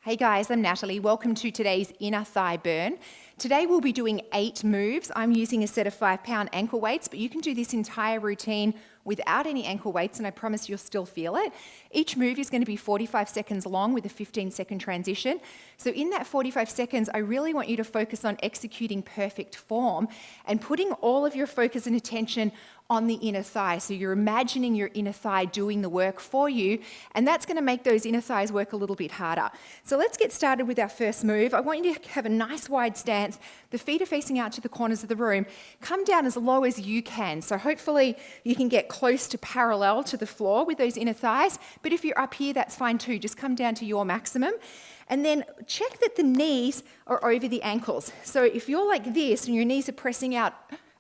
Hey guys, I'm Natalie. Welcome to today's inner thigh burn. Today we'll be doing 8 moves. I'm using a set of 5-pound ankle weights, but you can do this entire routine without any ankle weights, and I promise you'll still feel it. Each move is going to be 45 seconds long with a 15-second transition. So in that 45 seconds, I really want you to focus on executing perfect form and putting all of your focus and attention on the inner thigh. So you're imagining your inner thigh doing the work for you, and that's going to make those inner thighs work a little bit harder. So let's get started with our first move. I want you to have a nice wide stance. The feet are facing out to the corners of the room. Come down as low as you can. So hopefully you can get close to parallel to the floor with those inner thighs, but if you're up here, that's fine too. Just come down to your maximum. And then check that the knees are over the ankles. So if you're like this and your knees are pressing out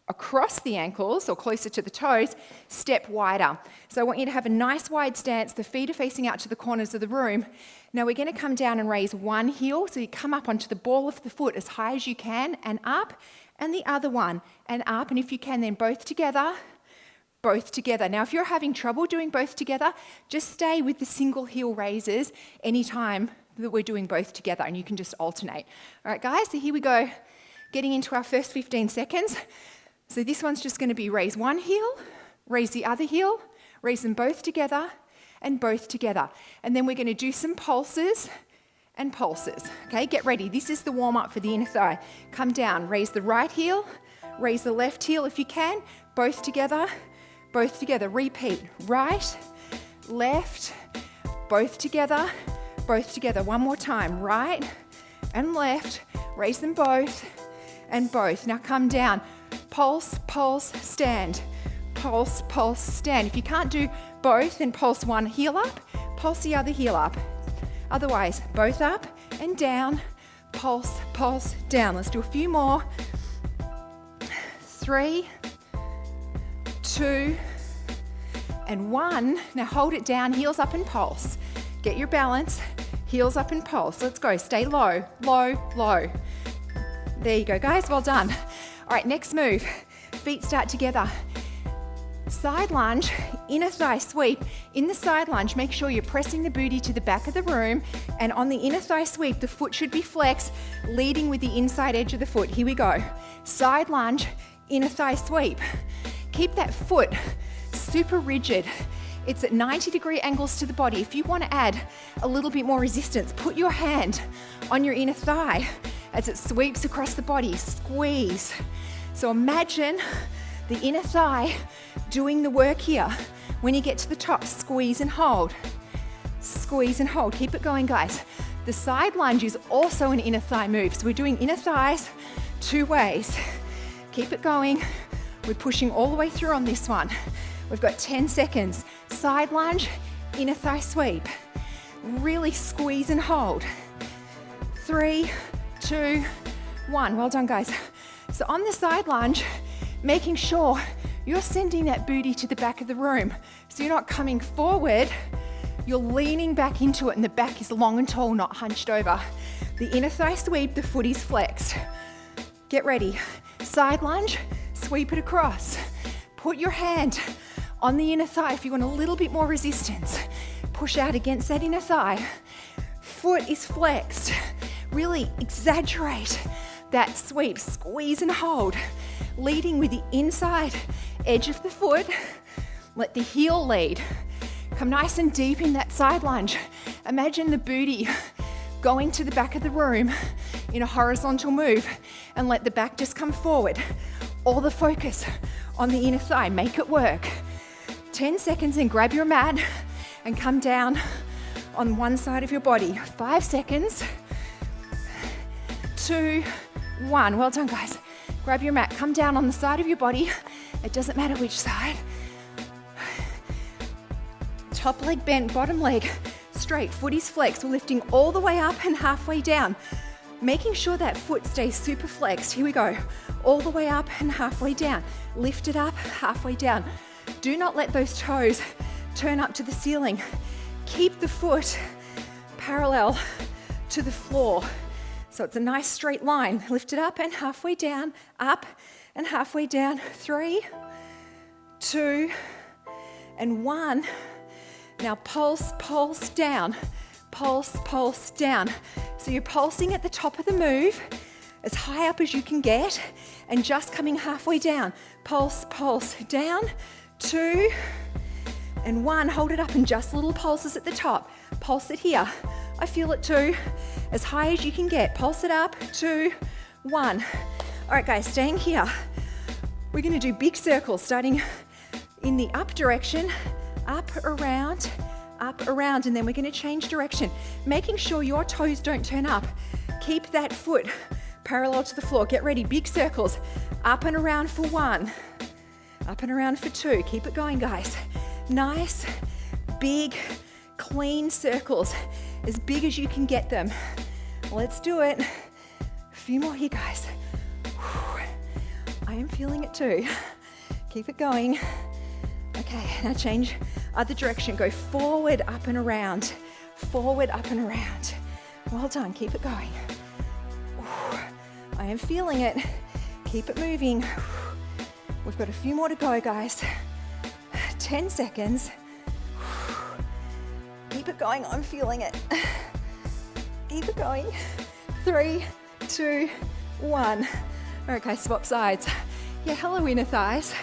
across the ankles or closer to the toes, step wider. So I want you to have a nice wide stance. The feet are facing out to the corners of the room. Now we're going to come down and raise one heel. So you come up onto the ball of the foot as high as you can and up, and the other one and up. And if you can, then both together. Both together. Now, if you're having trouble doing both together, just stay with the single heel raises anytime that we're doing both together, and you can just alternate. All right, guys, so here we go. Getting into our first 15 seconds. So this one's just going to be raise one heel, raise the other heel, raise them both together, and both together. And then we're going to do some pulses and pulses. Okay, get ready. This is the warm-up for the inner thigh. Come down, raise the right heel, raise the left heel if you can, both together. Both together. Repeat. Right, left, both together, both together. One more time. Right and left. Raise them both and both. Now come down. Pulse, pulse, stand. Pulse, pulse, stand. If you can't do both, then pulse one heel up, pulse the other heel up. Otherwise, both up and down. Pulse, pulse, down. Let's do a few more. 3, 2, and 1. Now hold it down, heels up and pulse. Get your balance, heels up and pulse. Let's go, stay low, low, low. There you go, guys, well done. All right, next move, feet start together. Side lunge, inner thigh sweep. In the side lunge, make sure you're pressing the booty to the back of the room, and on the inner thigh sweep, the foot should be flexed, leading with the inside edge of the foot. Here we go. Side lunge, inner thigh sweep. Keep that foot super rigid. It's at 90-degree angles to the body. If you want to add a little bit more resistance, put your hand on your inner thigh as it sweeps across the body. Squeeze. So imagine the inner thigh doing the work here. When you get to the top, squeeze and hold. Squeeze and hold. Keep it going, guys. The side lunge is also an inner thigh move. So we're doing inner thighs 2 ways. Keep it going. We're pushing all the way through on this one. We've got 10 seconds. Side lunge, inner thigh sweep. Really squeeze and hold. 3, 2, 1. Well done, guys. So on the side lunge, making sure you're sending that booty to the back of the room. So you're not coming forward, you're leaning back into it, and the back is long and tall, not hunched over. The inner thigh sweep, the foot is flexed. Get ready. Side lunge, sweep it across. Put your hand on the inner thigh if you want a little bit more resistance. Push out against that inner thigh. Foot is flexed. Really exaggerate that sweep. Squeeze and hold. Leading with the inside edge of the foot. Let the heel lead. Come nice and deep in that side lunge. Imagine the booty going to the back of the room in a horizontal move, and let the back just come forward. All the focus on the inner thigh. Make it work. 10 seconds and grab your mat and come down on one side of your body. 5 seconds. 2, 1. Well done, guys. Grab your mat. Come down on the side of your body. It doesn't matter which side. Top leg bent, bottom leg straight. Foot is flexed. We're lifting all the way up and halfway down. Making sure that foot stays super flexed. Here we go. All the way up and halfway down. Lift it up, halfway down. Do not let those toes turn up to the ceiling. Keep the foot parallel to the floor. So it's a nice straight line. Lift it up and halfway down, up and halfway down. 3, 2, and 1. Now pulse, pulse down. pulse, pulse, down. So you're pulsing at the top of the move, as high up as you can get, and just coming halfway down. Pulse, pulse, down, 2, and 1. Hold it up and just little pulses at the top. Pulse it here. I feel it 2. As high as you can get. Pulse it up, 2, 1. All right, guys, staying here. We're gonna do big circles, starting in the up direction, up, around, and then we're gonna change direction, making sure your toes don't turn up. Keep that foot parallel to the floor. Get ready, big circles. Up and around for 1, up and around for 2. Keep it going, guys. Nice, big, clean circles, as big as you can get them. Let's do it. A few more here, guys. I am feeling it too. Keep it going. Okay, now change other direction. Go forward, up and around. Forward, up and around. Well done, keep it going. I am feeling it. Keep it moving. We've got a few more to go, guys. 10 seconds. Keep it going, I'm feeling it. Keep it going. 3, 2, 1. All right, guys, swap sides. Yeah, hello, inner thighs.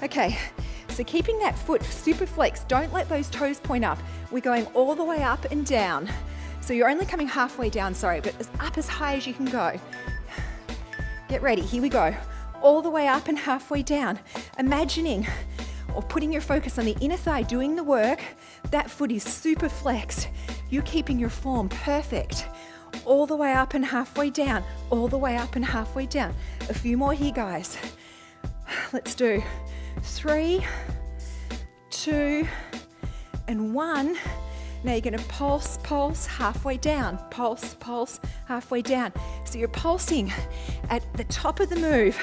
Okay, so keeping that foot super flexed, don't let those toes point up. We're going all the way up and down. So you're only coming halfway down, but up as high as you can go. Get ready, here we go. All the way up and halfway down. Imagining or putting your focus on the inner thigh doing the work. That foot is super flexed. You're keeping your form perfect. All the way up and halfway down. All the way up and halfway down. A few more here, guys. Let's do 3, 2, and 1. Now you're going to pulse, pulse, halfway down. Pulse, pulse, halfway down. So you're pulsing at the top of the move,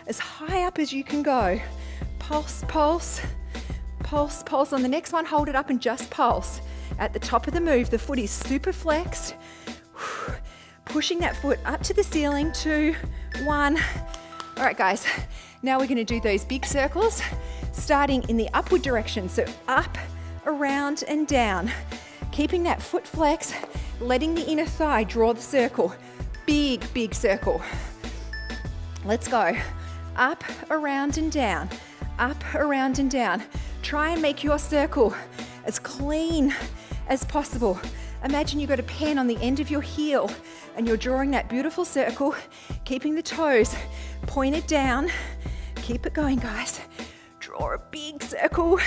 as high up as you can go. Pulse, pulse, pulse, pulse. On the next one, hold it up and just pulse. At the top of the move, the foot is super flexed. Pushing that foot up to the ceiling. 2, 1. All right, guys. Now we're going to do those big circles, starting in the upward direction. So up, around, and down. Keeping that foot flex, letting the inner thigh draw the circle. Big, big circle. Let's go. Up, around, and down. Up, around, and down. Try and make your circle as clean as possible. Imagine you've got a pen on the end of your heel and you're drawing that beautiful circle, keeping the toes pointed down. Keep it going, guys. Draw a big circle.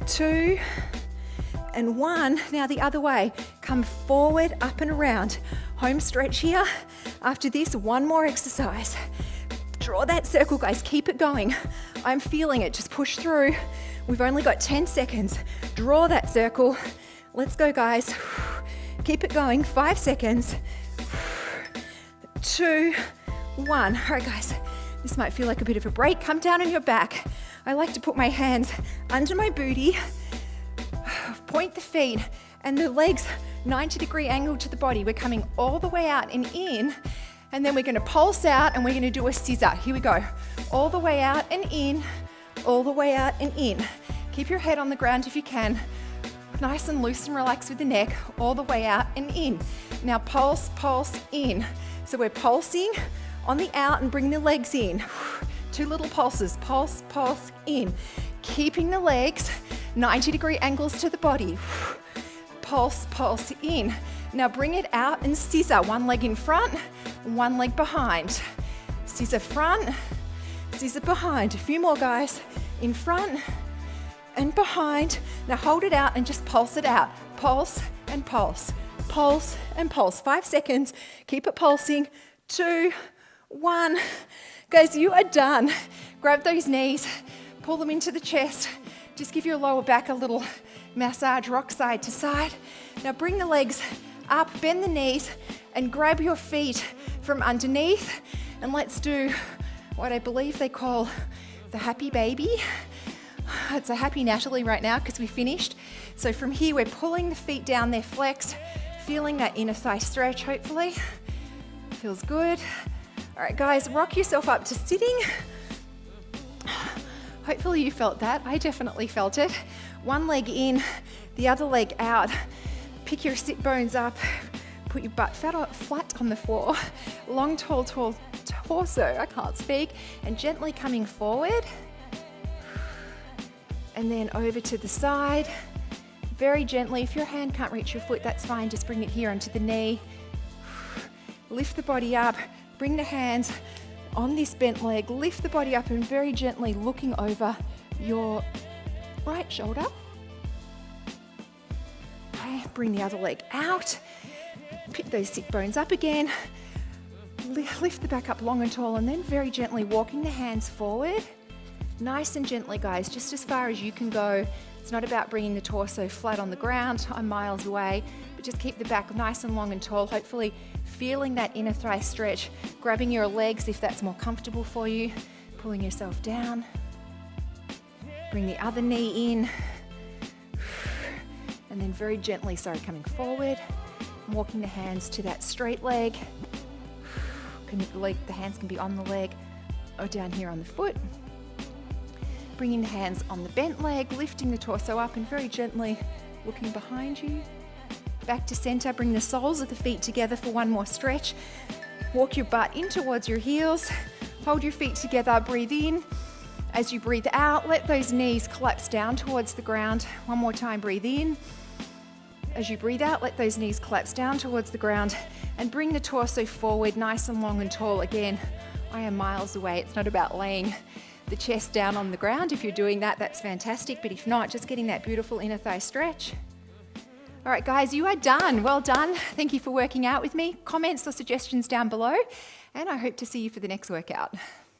2 and 1. Now the other way. Come forward, up and around. Home stretch here. After this, one more exercise. Draw that circle, guys. Keep it going. I'm feeling it. Just push through. We've only got 10 seconds. Draw that circle. Let's go, guys. Keep it going. 5 seconds. 2, 1. All right, guys. This might feel like a bit of a break. Come down on your back. I like to put my hands under my booty, point the feet and the legs 90-degree angle to the body. We're coming all the way out and in, and then we're going to pulse out and we're going to do a scissor. Here we go. All the way out and in, all the way out and in. Keep your head on the ground if you can. Nice and loose and relaxed with the neck, all the way out and in. Now pulse, pulse, in. So we're pulsing on the out and bring the legs in. 2 little pulses, pulse, pulse, in. Keeping the legs 90-degree angles to the body. Pulse, pulse, in. Now bring it out and scissor. 1 leg in front, 1 leg behind. Scissor front, scissor behind. A few more, guys. In front and behind. Now hold it out and just pulse it out. Pulse and pulse, pulse and pulse. 5 seconds. Keep it pulsing. 2, 1. Guys, you are done. Grab those knees, pull them into the chest. Just give your lower back a little massage, rock side to side. Now bring the legs up, bend the knees, and grab your feet from underneath. And let's do what I believe they call the happy baby. It's a happy Natalie right now because we finished. So from here, we're pulling the feet down, they're flexed, feeling that inner thigh stretch, hopefully. Feels good. All right, guys, rock yourself up to sitting. Hopefully you felt that. I definitely felt it. 1 leg in, the other leg out. Pick your sit bones up, put your butt flat on the floor, long, tall torso, I can't speak, and gently coming forward. And then over to the side, very gently. If your hand can't reach your foot, that's fine, just bring it here onto the knee. Lift the body up, bring the hands on this bent leg, lift the body up and very gently looking over your right shoulder. Okay, bring the other leg out, pick those sit bones up again, lift the back up long and tall, and then very gently walking the hands forward. Nice and gently, guys, just as far as you can go. It's not about bringing the torso flat on the ground. I'm miles away, but just keep the back nice and long and tall, hopefully feeling that inner thigh stretch, grabbing your legs if that's more comfortable for you, pulling yourself down. Bring the other knee in, and then very gently, coming forward, walking the hands to that straight leg. The hands can be on the leg or down here on the foot. Bringing the hands on the bent leg, lifting the torso up and very gently looking behind you. Back to center, bring the soles of the feet together for one more stretch. Walk your butt in towards your heels. Hold your feet together, breathe in. As you breathe out, let those knees collapse down towards the ground. One more time, breathe in. As you breathe out, let those knees collapse down towards the ground and bring the torso forward nice and long and tall. Again, I am miles away. It's not about laying the chest down on the ground. If you're doing that, that's fantastic. But if not, just getting that beautiful inner thigh stretch. All right, guys, you are done. Well done. Thank you for working out with me. Comments or suggestions down below, and I hope to see you for the next workout.